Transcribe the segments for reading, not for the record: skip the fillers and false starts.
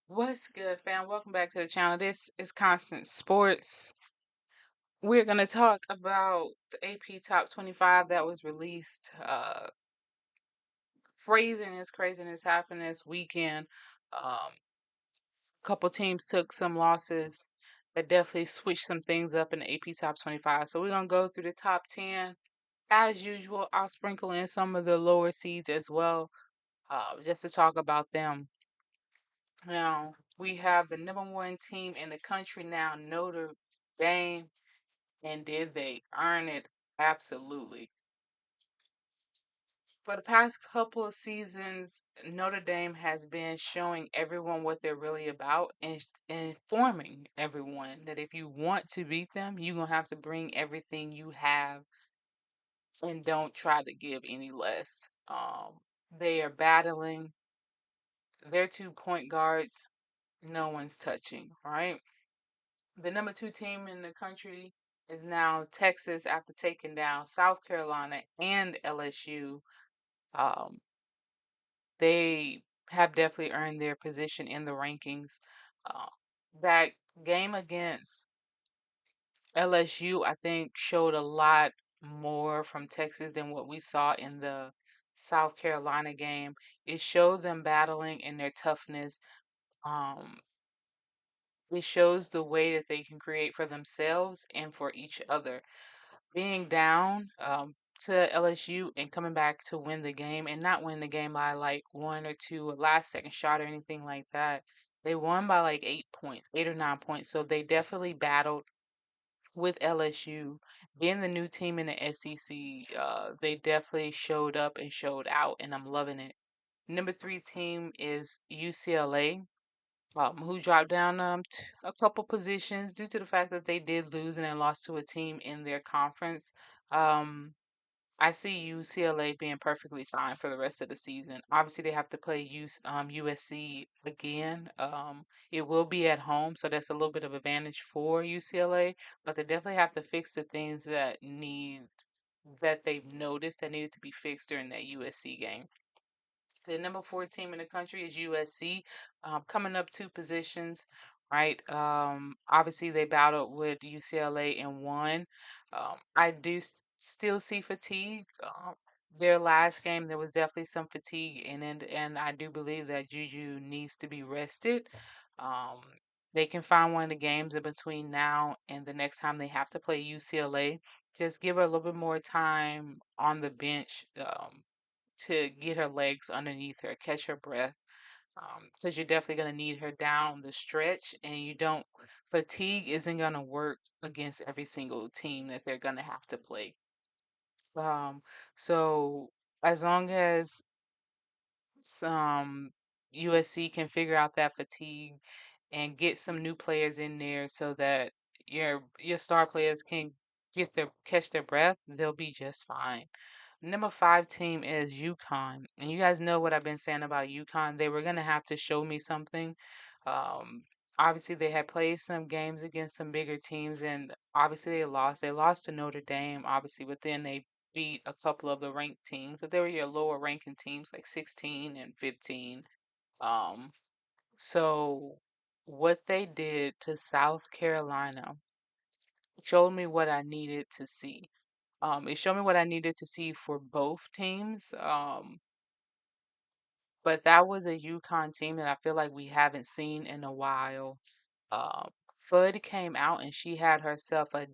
What's good, fam? Welcome back to the channel. This is Constant Sports. We're going to talk about the AP Top 25 that was released. Craziness happened this weekend. A couple teams took some losses that definitely switched some things up in the AP Top 25. So we're going to go through the top 10. As usual, I'll sprinkle in some of the lower seeds as well, just to talk about them. Now, we have the number one team in the country now, Notre Dame. And did they earn it? Absolutely. For the past couple of seasons, Notre Dame has been showing everyone what they're really about and informing everyone that if you want to beat them, you're going to have to bring everything you have and don't try to give any less. They are battling their two point guards, no one's touching, right? The number two team in the country is now Texas after taking down South Carolina and LSU. Um, they have definitely earned their position in the rankings. Uh, that game against LSU, I think, showed a lot more from Texas than what we saw in the South Carolina game. It showed them battling and their toughness. Um, it shows the way that they can create for themselves and for each other. Being down to LSU and coming back to win the game and not win the game by like one or two, a last second shot or anything like that. They won by like 8 points, 8 or 9 points. So they definitely battled with LSU. Being the new team in the SEC, they definitely showed up and showed out, and I'm loving it. Number three team is UCLA, who dropped down a couple positions due to the fact that they did lose and then lost to a team in their conference. Um, I see UCLA being perfectly fine for the rest of the season. Obviously, they have to play USC again. It will be at home, so that's a little bit of advantage for UCLA. But they definitely have to fix the things that they've noticed that needed to be fixed during that USC game. The number four team in the country is USC, coming up two positions, right? Obviously, they battled with UCLA and won. I do still see fatigue. Their last game, there was definitely some fatigue in it, and I do believe that Juju needs to be rested. Um, they can find one of the games in between now and the next time they have to play UCLA. Just give her a little bit more time on the bench. To get her legs underneath her, catch her breath, because you're definitely going to need her down the stretch. And you don't, fatigue isn't going to work against every single team that they're going to have to play. Um, so as long as some USC can figure out that fatigue and get some new players in there so that your star players can catch their breath, they'll be just fine. Number five team is UConn. And you guys know what I've been saying about UConn. They were going to have to show me something. Um, obviously, they had played some games against some bigger teams, and obviously, they lost. They lost to Notre Dame, obviously, but then they beat a couple of the ranked teams, but they were your lower ranking teams like 16 and 15. Um, so, what they did to South Carolina showed me what I needed to see. It showed me what I needed to see for both teams. But that was a UConn team that I feel like we haven't seen in a while. Flood came out and she had herself a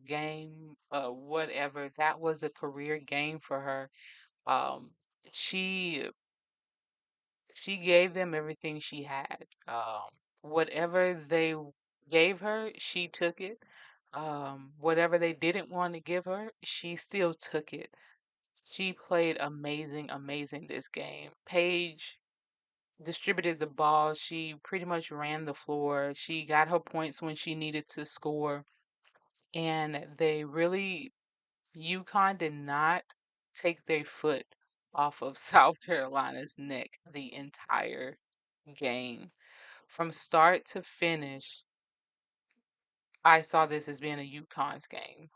game, whatever. That was a career game for her. Um, she she gave them everything she had. Whatever they gave her, she took it. Whatever they didn't want to give her, she still took it. She played amazing, amazing this game. Paige distributed the ball. She pretty much ran the floor. She got her points when she needed to score. And UConn did not take their foot off of South Carolina's neck the entire game. From start to finish, I saw this as being a UConn's game.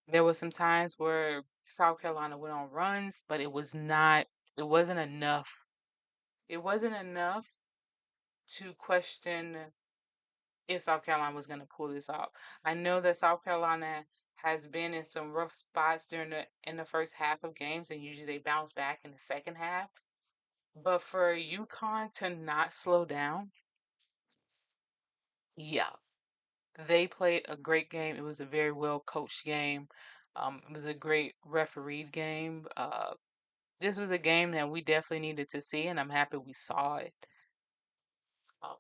There was some times where South Carolina went on runs, but it wasn't enough. It wasn't enough to question if South Carolina was going to pull this off. I know that South Carolina has been in some rough spots during the first half of games, and usually they bounce back in the second half. But for UConn to not slow down, yeah, they played a great game. It was a very well coached game. It was a great refereed game. This was a game that we definitely needed to see, and I'm happy we saw it. Uh,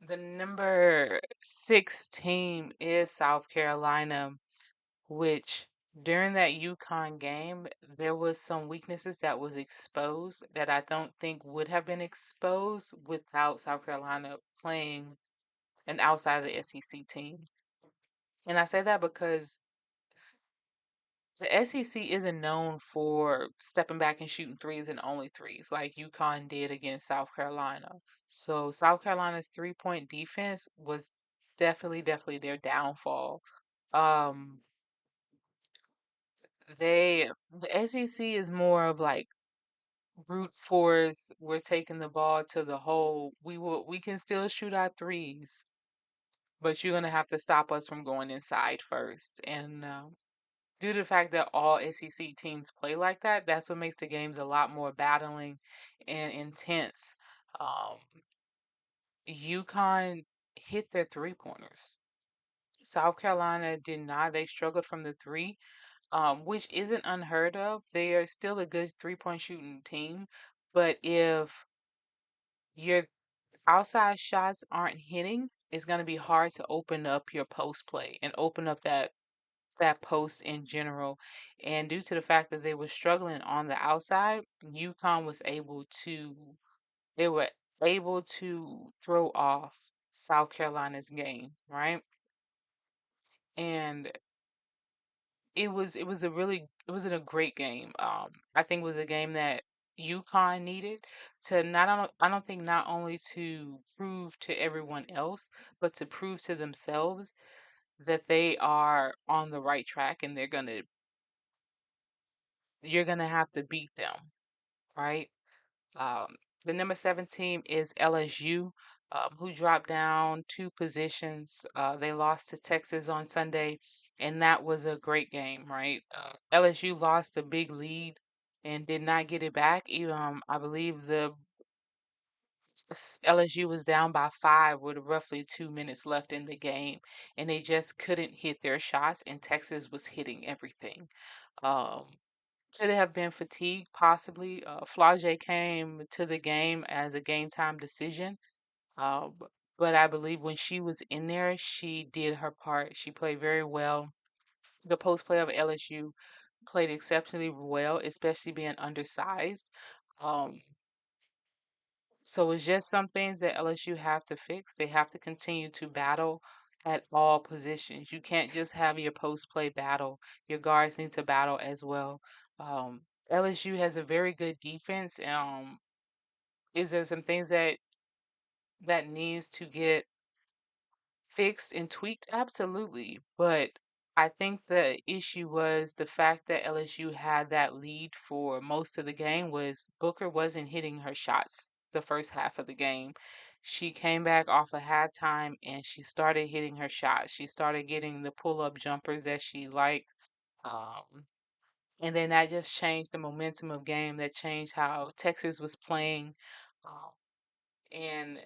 the number 6 team is South Carolina, which during that UConn game, there was some weaknesses that was exposed that I don't think would have been exposed without South Carolina playing an outside of the SEC team. And I say that because the SEC isn't known for stepping back and shooting threes and only threes like UConn did against South Carolina. So South Carolina's 3-point defense was definitely their downfall. Um, the SEC is more of like brute force. We're taking the ball to the hole. We can still shoot our threes, but you're gonna have to stop us from going inside first. And due to the fact that all SEC teams play like that, that's what makes the games a lot more battling and intense. Um, UConn hit their 3-pointers. South Carolina did not. They struggled from the three, which isn't unheard of. They are still a good 3-point shooting team. But if your outside shots aren't hitting, it's going to be hard to open up your post play and open up that post in general. And due to the fact that they were struggling on the outside, UConn was able to they were able to throw off South Carolina's game, right? And it wasn't a great game. I think it was a game that UConn needed to I don't think not only to prove to everyone else, but to prove to themselves that they are on the right track and you're gonna have to beat them, right? Um, the number 7 team is LSU, who dropped down 2 positions. They lost to Texas on Sunday, and that was a great game, right? LSU lost a big lead and did not get it back. I believe the LSU was down by 5 with roughly 2 minutes left in the game, and they just couldn't hit their shots, and Texas was hitting everything. Um, could it have been fatigue? Possibly. Flau'jae came to the game as a game time decision, but I believe when she was in there, she did her part. She played very well. The post player of LSU played exceptionally well, especially being undersized. Um, so it's just some things that LSU have to fix. They have to continue to battle at all positions. You can't just have your post play battle. Your guards need to battle as well. LSU has a very good defense. Is there some things that needs to get fixed and tweaked? Absolutely. But I think the issue was the fact that LSU had that lead for most of the game was Booker wasn't hitting her shots the first half of the game. She came back off of halftime and she started hitting her shots. She started getting the pull-up jumpers that she liked. Um, and then that just changed the momentum of game. That changed how Texas was playing. Um, and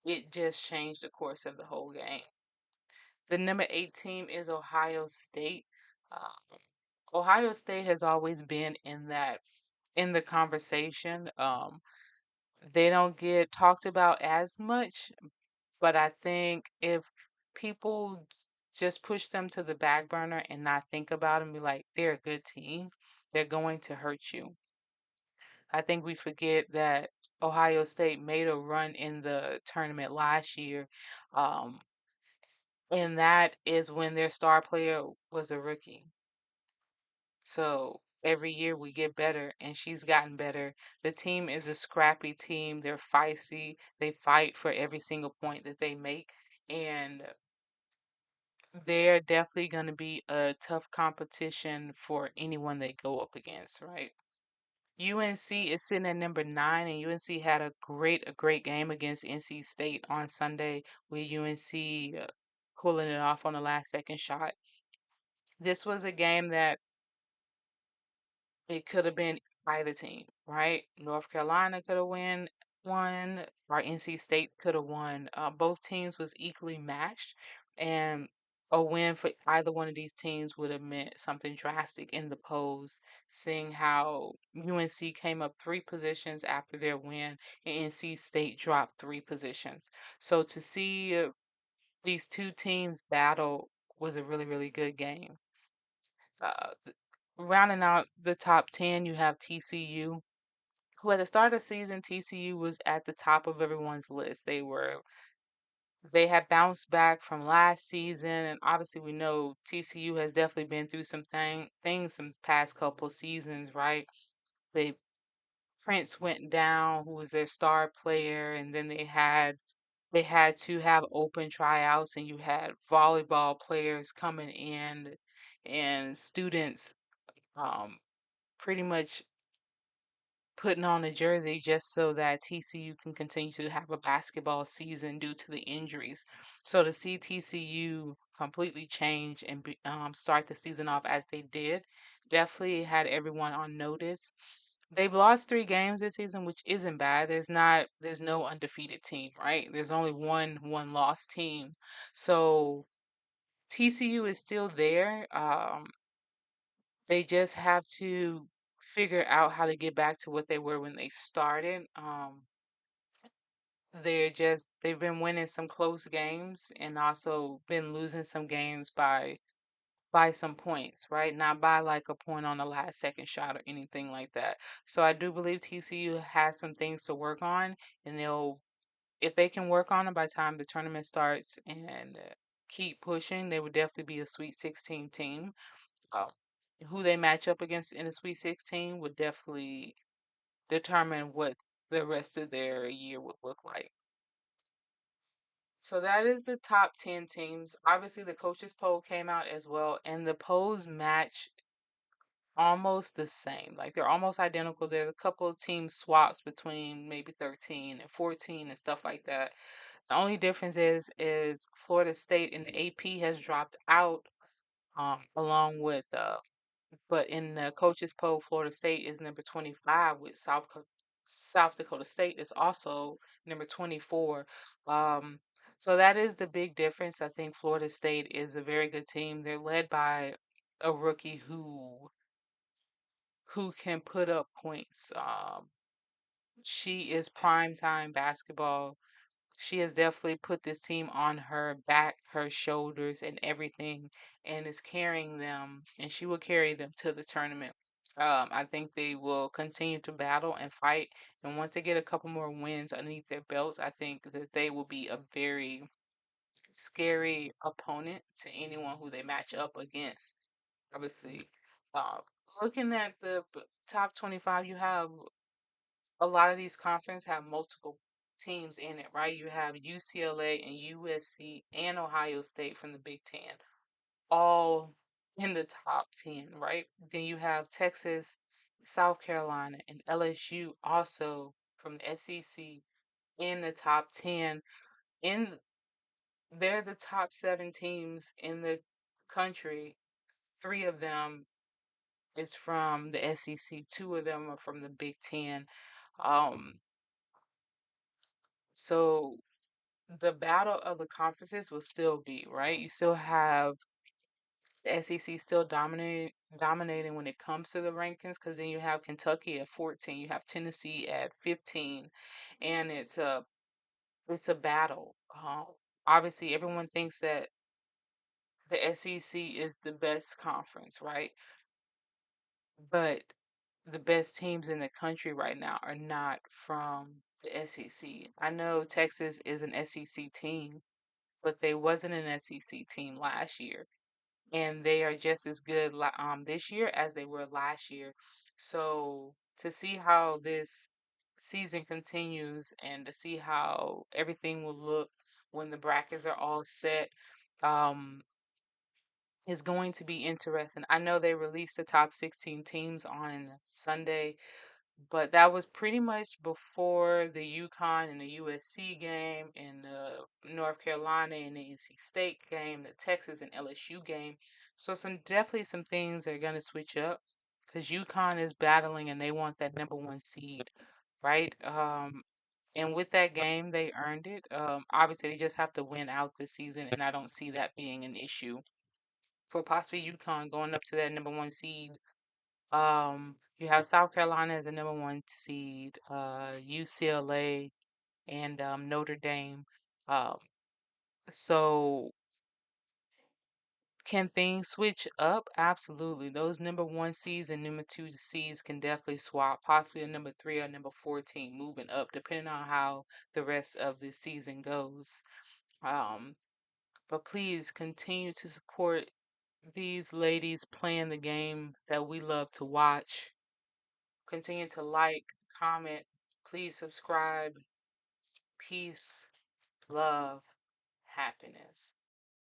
it just changed the course of the whole game. The number 8 team is Ohio State. Um, Ohio State has always been in the conversation. They don't get talked about as much, but I think if people just push them to the back burner and not think about them, be like, they're a good team, they're going to hurt you. I think we forget that Ohio State made a run in the tournament last year. Um, and that is when their star player was a rookie. So every year we get better, and she's gotten better. The team is a scrappy team. They're feisty. They fight for every single point that they make. And they're definitely going to be a tough competition for anyone they go up against, right? UNC is sitting at number 9, and UNC had a great game against NC State on Sunday with UNC pulling it off on the last second shot. This was a game that it could have been either team, right? North Carolina could have won, or NC State could have won. Both teams was equally matched, and a win for either one of these teams would have meant something drastic in the polls, seeing how UNC came up 3 positions after their win, and NC State dropped 3 positions. So to see these two teams battle was a really, really good game. Rounding out the top 10, you have TCU, who at the start of the season, TCU was at the top of everyone's list. They had bounced back from last season, and obviously we know TCU has definitely been through some things some past couple seasons, right? They Prince went down, who was their star player, and then they had to have open tryouts, and you had volleyball players coming in and students um, pretty much putting on a jersey just so that TCU can continue to have a basketball season due to the injuries. So to see TCU completely change and start the season off as they did, definitely had everyone on notice. They've lost 3 games this season, which isn't bad. There's no undefeated team, right? There's only one loss team. So TCU is still there. They just have to figure out how to get back to what they were when they started. They've been winning some close games and also been losing some games by some points, right? Not by like a point on the last second shot or anything like that. So I do believe TCU has some things to work on, and if they can work on it by the time the tournament starts and keep pushing, they would definitely be a Sweet 16 team. Um, who they match up against in the Sweet 16 would definitely determine what the rest of their year would look like. So that is the top 10 teams. Obviously, the coaches poll came out as well, and the polls match almost the same. Like they're almost identical. There's a couple of team swaps between maybe 13 and 14 and stuff like that. The only difference is Florida State in the AP has dropped out along with but in the coaches poll, Florida State is number 25 with South Dakota State is also number 24. Um, so that is the big difference. I think Florida State is a very good team. They're led by a rookie who can put up points. She is prime time basketball. She has definitely put this team on her back, her shoulders, and everything, and is carrying them, and she will carry them to the tournament. I think they will continue to battle and fight, and once they get a couple more wins underneath their belts, I think that they will be a very scary opponent to anyone who they match up against. Obviously, uh, looking at the top 25, you have a lot of these conferences have multiple teams in it, right? You have UCLA and USC and Ohio State from the Big Ten, all in the top 10, right? Then you have Texas, South Carolina, and LSU also from the SEC in the top 10. In They're the top 7 teams in the country. 3 of them is from the SEC, 2 of them are from the Big Ten. Um, so the battle of the conferences will still be, right? You still have the SEC still dominating when it comes to the rankings, because then you have Kentucky at 14, you have Tennessee at 15, and it's a battle. Obviously, everyone thinks that the SEC is the best conference, right? But the best teams in the country right now are not from the SEC. I know Texas is an SEC team, but they wasn't an SEC team last year, and they are just as good this year as they were last year. So to see how this season continues and to see how everything will look when the brackets are all set, um, is going to be interesting. I know they released the top 16 teams on Sunday. But that was pretty much before the UConn and the USC game, and the North Carolina and the NC State game, the Texas and LSU game. So definitely some things are gonna switch up because UConn is battling and they want that number one seed, right? And with that game, they earned it. Obviously, they just have to win out this season, and I don't see that being an issue for possibly UConn going up to that number one seed. You have South Carolina as a number one seed, UCLA and Notre Dame. Um, so can things switch up? Absolutely. Those number one seeds and number two seeds can definitely swap, possibly a number three or number 14 moving up, depending on how the rest of the season goes. Um, but please continue to support these ladies playing the game that we love to watch. Continue to like, comment, please subscribe. Peace, love, happiness.